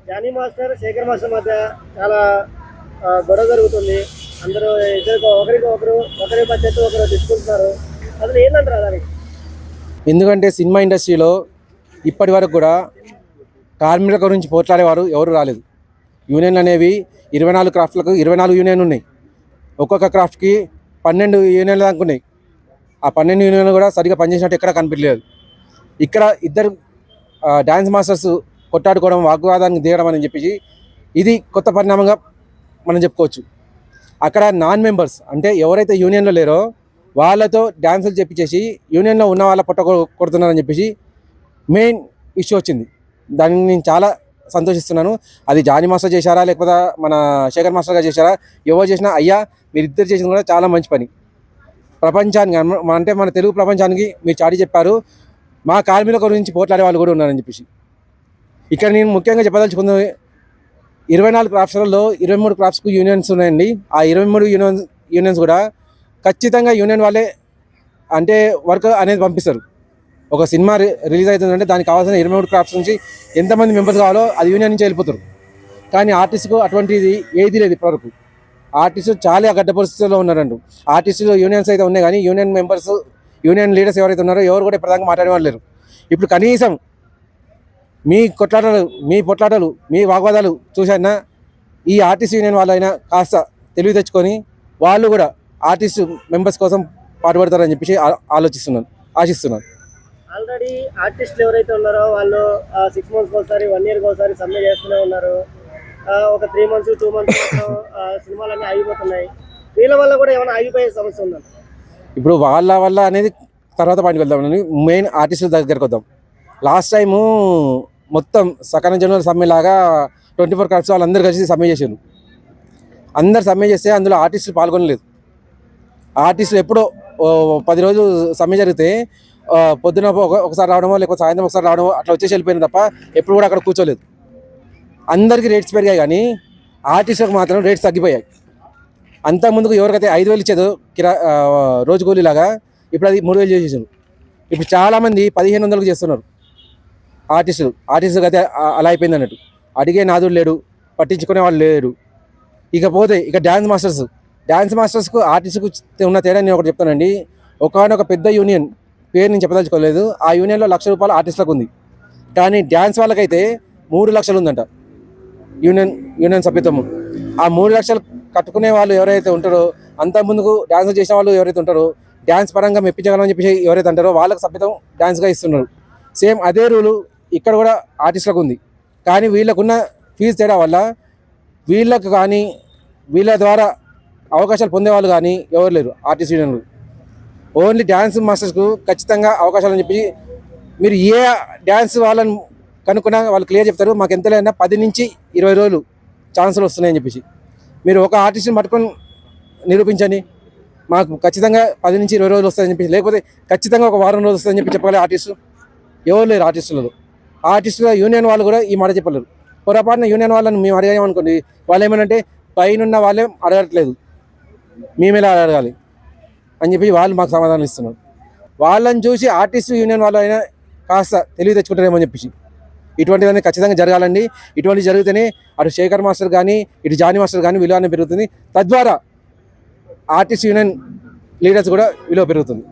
Johnny master Shekhar master మధ్య చాలా గొడవ జరుగుతుంది. అందరూ ఇద్దరు ఒకరికి ఒకరి పద్ధతి ఒకరు తీసుకుంటున్నారు. అసలు ఏంటంటారు దానికి? ఎందుకంటే సినిమా ఇండస్ట్రీలో ఇప్పటి వరకు కూడా కార్మికుల గురించి పోట్లాడేవారు ఎవరు రాలేదు. యూనియన్లు అనేవి 24 క్రాఫ్ట్లకు 24 యూనియన్లు ఉన్నాయి. ఒక్కొక్క క్రాఫ్ట్కి 12 యూనియన్లు దాకా ఉన్నాయి. ఆ 12 యూనియన్లు కూడా సరిగ్గా పనిచేసినట్టు ఎక్కడ కనిపించలేదు. ఇక్కడ ఇద్దరు డ్యాన్స్ మాస్టర్స్ కొట్టాడుకోవడం, వాగ్వాదానికి దిగడం అని చెప్పేసి ఇది కొత్త పరిణామంగా మనం చెప్పుకోవచ్చు. అక్కడ నాన్ మెంబర్స్ అంటే ఎవరైతే యూనియన్లో లేరో వాళ్ళతో డ్యాన్సులు చెప్పించేసి యూనియన్లో ఉన్న వాళ్ళ పొట్ట కొడుతున్నారని చెప్పేసి మెయిన్ ఇష్యూ వచ్చింది. దాన్ని నేను చాలా సంతోషిస్తున్నాను. అది జానీ మాస్టర్ చేశారా లేకపోతే మన శేఖర్ మాస్టర్ గారు చేశారా, ఎవరు చేసినా అయ్యా మీరిద్దరు చేసింది కూడా చాలా మంచి పని. ప్రపంచానికి అంటే మన తెలుగు ప్రపంచానికి మీరు చాటి చెప్పారు. మా కార్మికుల గురించి పోట్లాడే వాళ్ళు కూడా ఉన్నారని చెప్పేసి ఇక్కడ నేను ముఖ్యంగా చెప్పదలుచుకున్నది 24 క్రాఫ్ట్స్లలో 23 క్రాఫ్ట్స్కు యూనియన్స్ ఉన్నాయండి. ఆ 23 యూనియన్స్ కూడా ఖచ్చితంగా యూనియన్ వాళ్ళే అంటే వర్క్ అనేది పంపిస్తారు. ఒక సినిమా రిలీజ్ అవుతుందంటే దానికి కావాల్సిన 23 క్రాఫ్ట్స్ నుంచి ఎంతమంది మెంబర్స్ కావాలో అది యూనియన్ నుంచి వెళ్ళిపోతారు. కానీ ఆర్టిస్ట్కు అటువంటిది ఏది లేదు ఇప్పటివరకు. ఆర్టిస్టులు చాలా గడ్డ పరిస్థితుల్లో ఉన్నారండి. ఆర్టిస్టులు యూనియన్స్ అయితే ఉన్నాయి కానీ యూనియన్ మెంబర్స్, యూనియన్ లీడర్స్ ఎవరైతే ఉన్నారో ఎవరు కూడా ఇప్పటిదాకా మాట్లాడేవాళ్ళు లేరు. ఇప్పుడు కనీసం మీ పొట్లాటలు, మీ వాగ్వాదాలు చూసైనా ఈ ఆర్టిస్ట్ యూనియన్ వాళ్ళైనా కాస్త తెలివి తెచ్చుకొని వాళ్ళు కూడా ఆర్టిస్ట్ మెంబర్స్ కోసం పాటుపడతారని చెప్పేసి ఆశిస్తున్నాను. ఆల్రెడీ ఆర్టిస్టులు ఎవరైతే ఉన్నారో వాళ్ళు 6 months ఒకసారి 1 year ఒకసారి సమ్మె చేస్తూనే ఉన్నారు. ఒక 3 months 2 months సినిమాలన్నీ ఆగిపోతున్నాయి. వీళ్ళ వల్ల కూడా ఏమైనా ఆగిపోయే సమస్య ఉందా? ఇప్పుడు వాళ్ళ వల్ల అనేది తర్వాత పాయింట్కి వెళ్దామని మెయిన్ ఆర్టిస్టుల దగ్గరికి వద్దాం. లాస్ట్ టైము మొత్తం సకన జనరల్ సమ్మెలాగా 24 క్రాఫ్ట్స్ వాళ్ళందరూ కలిసి సమ్మె చేశారు. అందరు సమ్మె చేస్తే అందులో ఆర్టిస్టులు పాల్గొనలేదు. ఆర్టిస్టులు ఎప్పుడో 10 రోజులు సమ్మె జరిగితే పొద్దున ఒకసారి రావడమో లేకపోతే సాయంత్రం ఒకసారి రావడమో అట్లా వచ్చేసి వెళ్ళిపోయింది తప్ప ఎప్పుడు కూడా అక్కడ కూర్చోలేదు. అందరికీ రేట్స్ పెరిగాయి కానీ ఆర్టిస్టులకు మాత్రం రేట్స్ తగ్గిపోయాయి. అంతకుముందుకు ఎవరికైతే 5,000 ఇచ్చేదో రోజు కూలీలాగా ఇప్పుడు అది 3,000 చేసేసారు. ఇప్పుడు చాలామంది 1,500కు చేస్తున్నారు. ఆర్టిస్టులకు అయితే అలా అయిపోయింది అన్నట్టు. అడిగే నాదుడు లేడు, పట్టించుకునే వాళ్ళు లేడు. ఇకపోతే ఇక డ్యాన్స్ మాస్టర్స్కు ఆర్టిస్టుకు ఉన్న తేడా నేను ఒకటి చెప్తానండి. ఒకనొక పెద్ద యూనియన్ పేరు నేను చెప్పదలుచుకోలేదు. ఆ యూనియన్లో ₹1,00,000 ఆర్టిస్టులకు ఉంది. కానీ డ్యాన్స్ వాళ్ళకైతే 3 లక్షలు ఉందంట యూనియన్ సభ్యత్వము. ఆ 3 లక్షలు కట్టుకునే వాళ్ళు ఎవరైతే ఉంటారో, అంత ముందుకు డ్యాన్స్ చేసిన వాళ్ళు ఎవరైతే ఉంటారో, డ్యాన్స్ పరంగా మెప్పించగలమని చెప్పి ఎవరైతే అంటారో వాళ్ళకి సభ్యత్వం డ్యాన్స్గా ఇస్తున్నారు. సేమ్ అదే రూలు ఇక్కడ కూడా ఆర్టిస్టులకు ఉంది. కానీ వీళ్ళకున్న ఫీజు తేడా వల్ల వీళ్ళకు కానీ వీళ్ళ ద్వారా అవకాశాలు పొందేవాళ్ళు కానీ ఎవరు లేరు ఆర్టిస్ట్ యూనియన్లు. ఓన్లీ డ్యాన్స్ మాస్టర్స్కు ఖచ్చితంగా అవకాశాలు అని చెప్పి మీరు ఏ డ్యాన్స్ వాళ్ళని కనుక్కున్నా వాళ్ళు క్లియర్ చెప్తారు. మాకు ఎంతలైనా 10 నుంచి 20 రోజులు ఛాన్సులు వస్తున్నాయని చెప్పేసి. మీరు ఒక ఆర్టిస్ట్ని పట్టుకొని నిరూపించండి, మాకు ఖచ్చితంగా 10 నుంచి 20 రోజులు వస్తాయని చెప్పి, లేకపోతే ఖచ్చితంగా ఒక వారం రోజులు వస్తుందని చెప్పి చెప్పగలే ఆర్టిస్టు ఎవరు లేరు. ఆర్టిస్టుల యూనియన్ వాళ్ళు కూడా ఈ మాట చెప్పలేరు. పొరపాటున యూనియన్ వాళ్ళని మేము అడిగామనుకోండి, వాళ్ళు ఏమనంటే పైన వాళ్ళే అడగట్లేదు, మేమేలా అడగాలి అని చెప్పి వాళ్ళు మాకు సమాధానం ఇస్తున్నారు. వాళ్ళని చూసి ఆర్టిస్ట్ యూనియన్ వాళ్ళు అయినా కాస్త తెలివి తెచ్చుకుంటారేమో అని చెప్పేసి. ఇటువంటివన్నీ ఖచ్చితంగా జరగాలండి. ఇటువంటి జరిగితేనే అటు శేఖర్ మాస్టర్ కానీ ఇటు జానీ మాస్టర్ కానీ విలువ అనేది పెరుగుతుంది. తద్వారా ఆర్టిస్ట్ యూనియన్ లీడర్స్ కూడా విలువ పెరుగుతుంది.